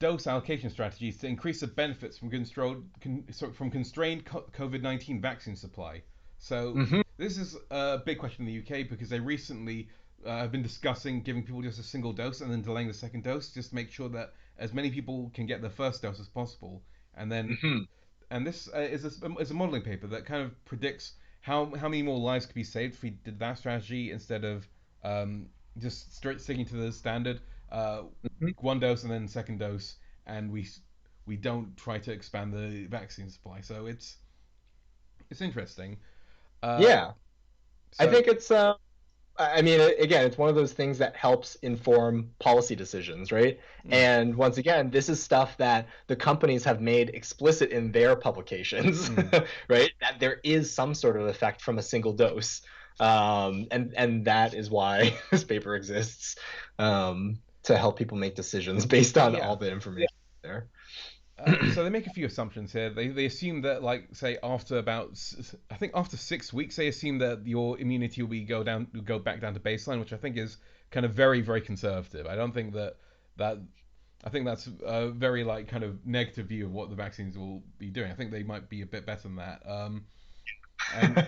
dose allocation strategies to increase the benefits from constrained COVID-19 vaccine supply. So Hmm. this is a big question in the UK because they recently have been discussing giving people just a single dose and then delaying the second dose just to make sure that as many people can get the first dose as possible. And then Hmm. and this is a modeling paper that kind of predicts how many more lives could be saved if we did that strategy instead of um, just straight sticking to the standard uh, Hmm. one dose and then second dose, and we don't try to expand the vaccine supply. So it's interesting. Uh, Yeah, I so think it's I mean, again, it's one of those things that helps inform policy decisions, right? mm, And once again, this is stuff that the companies have made explicit in their publications, mm, right? That there is some sort of effect from a single dose. And that is why this paper exists, to help people make decisions based on yeah. all the information there. So they make a few assumptions here. They assume that, like, say after about I think after 6 weeks, they assume that your immunity will go back down to baseline, which I think is kind of very conservative. I don't think that I think that's a very like kind of negative view of what the vaccines will be doing. I think they might be a bit better than that. And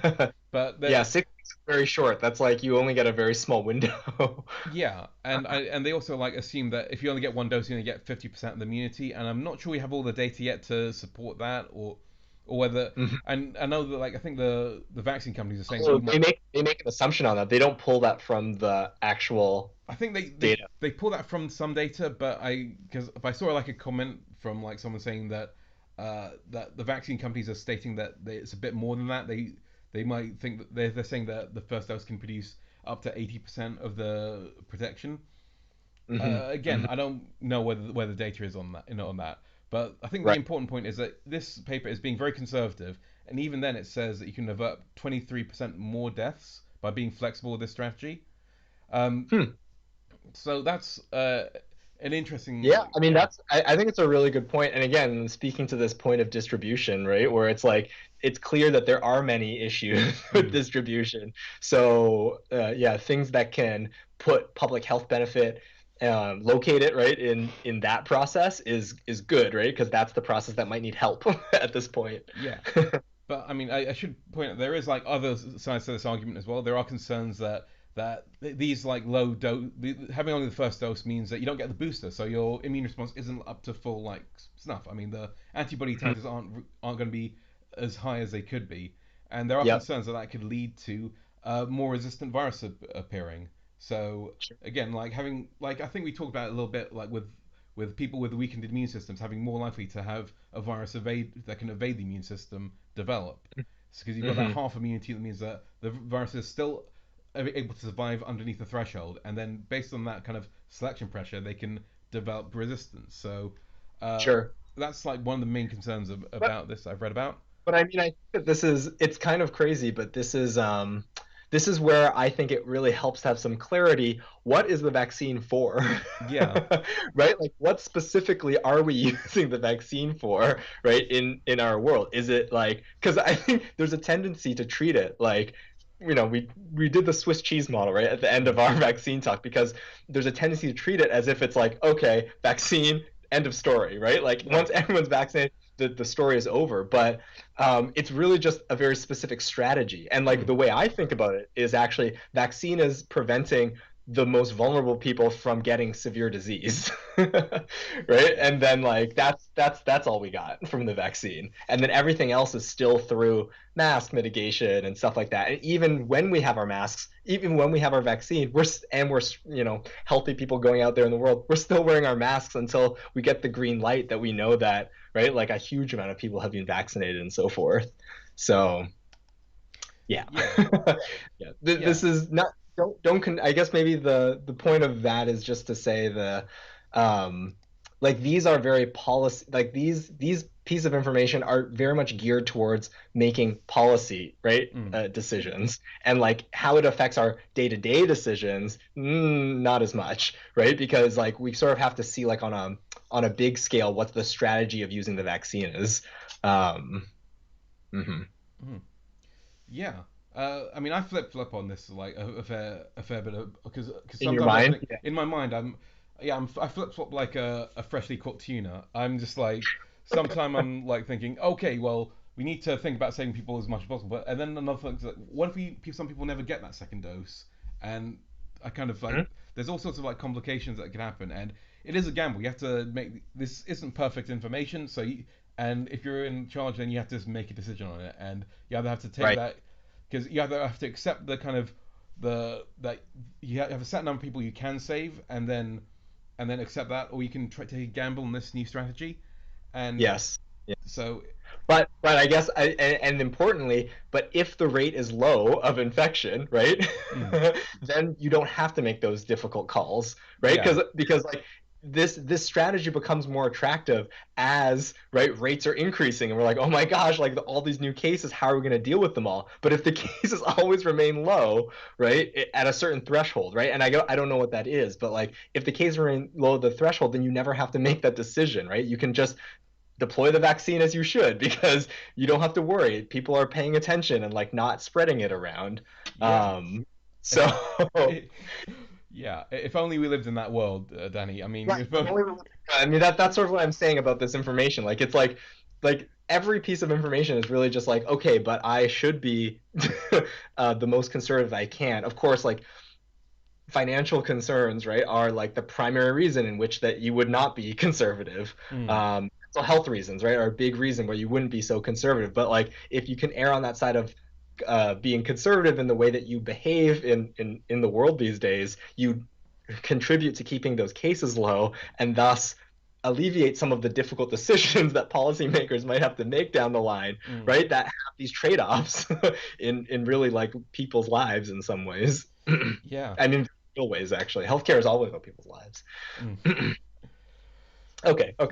but Yeah, that 6 weeks is very short. That's like you only get a very small window. yeah, and they also like assume that if you only get one dose, you only get 50% of the immunity, and I'm not sure we have all the data yet to support that, or whether. And I know that like I think the vaccine companies are saying that Oh, you might. they make an assumption on that. They don't pull that from the actual I think data. they pull that from some data, but because if I saw like a comment from like someone saying that the vaccine companies are stating that it's a bit more than that. They might think that they're saying that the first dose can produce up to 80% of the protection. Hmm. Again, Hmm. I don't know whether the data is on that, on that. But I think the Right. important point is that this paper is being very conservative, and even then, it says that you can avert 23% more deaths by being flexible with this strategy. Um, Hmm. so that's an interesting, Yeah, like, I mean yeah. I think it's a really good point. And again, speaking to this point of distribution, right, where it's like it's clear that there are many issues with Mm, distribution. So yeah, things that can put public health benefit, locate it right in that process is good, right? Because that's the process that might need help at this point. yeah. But I mean, I should point out there is like other sides to this argument as well. There are concerns that these like low dose having only the first dose means that you don't get the booster, so your immune response isn't up to full like snuff. I mean, the antibody Mhm. titers aren't going to be as high as they could be, and there are Yep. concerns that could lead to more resistant virus appearing. So Sure. again, like having like I think we talked about it a little bit like with people with weakened immune systems having more likely to have a virus that can evade the immune system developed. Because you've got that Hmm. half immunity that means that the virus is still able to survive underneath the threshold, and then based on that kind of selection pressure, they can develop resistance. So uh, Sure. that's like one of the main concerns But about this I've read about. But I mean, I think that this is it's kind of crazy, but this is where I think it really helps to have some clarity. What is the vaccine for? Yeah. Right? Like what specifically are we using the vaccine for, right? In our world? Is it like because I think there's a tendency to treat it like we did the Swiss cheese model right at the end of Mm, our vaccine talk because there's a tendency to treat it as if it's like okay vaccine end of story right like once right. everyone's vaccinated the story is over but it's really just a very specific strategy. And like Mm, the way I think about it is actually vaccine is preventing the most vulnerable people from getting severe disease. Right? yeah. And then like that's all we got from the vaccine. And then everything else is still through mask mitigation and stuff like that. And even when we have our masks, even when we have our vaccine, we're healthy people going out there in the world, we're still wearing our masks until we get the green light that we know that right? Like a huge amount of people have been vaccinated and so forth. So yeah, Yeah. yeah. Yeah. This is not I guess maybe the point of that is just to say um, like these are very policy like these pieces of information are very much geared towards making policy right Mm, decisions and like how it affects our day-to-day decisions not as much right because like we sort of have to see like on a big scale what the strategy of using the vaccine is um, mhm. mm. Yeah. I mean, I flip on this like a fair bit because In your sometimes I mind think in my mind yeah, I flip flop like a freshly cooked tuna. I'm just like, sometime I'm like thinking, okay, well, we need to think about saving people as much as possible. But and then another thing's like, what if some people never get that second dose? And I kind of like, Mhm. there's all sorts of like complications that can happen, and it is a gamble. You have to make this isn't perfect information, and if you're in charge, then you have to just make a decision on it, and you either have to take Right. that because you either have to accept the kind of the that you have a set number of people you can save, and then accept that, or you can try take a gamble on this new strategy. And Yes. Yes. so, But I guess and importantly, but if the rate is low of infection, right, mm, then you don't have to make those difficult calls, right? yeah, Because like this strategy becomes more attractive as right rates are increasing, and we're like, oh my gosh, like all these new cases, how are we going to deal with them all? But if the cases always remain low, right, at a certain threshold, right, and I don't know what that is, but like if the cases remain low the threshold, then you never have to make that decision, right? You can just deploy the vaccine as you should because you don't have to worry. People are paying attention and like not spreading it around. yeah. Um, so If yeah, if only we lived in that world, Danny. I mean, right, if I mean that's sort of what I'm saying about this information. Like it's like every piece of information is really just like okay, but I should be the most conservative I can. Of course, like financial concerns, right, are like the primary reason in which that you would not be conservative. mm, Mental health reasons, right, are a big reason where you wouldn't be so conservative. But like if you can err on that side of being conservative in the way that you behave in the world these days, you contribute to keeping those cases low and thus alleviate some of the difficult decisions that policymakers might have to make down the line, mm, right? That have these trade-offs in really like people's lives in some ways. yeah, I mean, real ways actually. Healthcare is always about people's lives. mm. Okay, okay.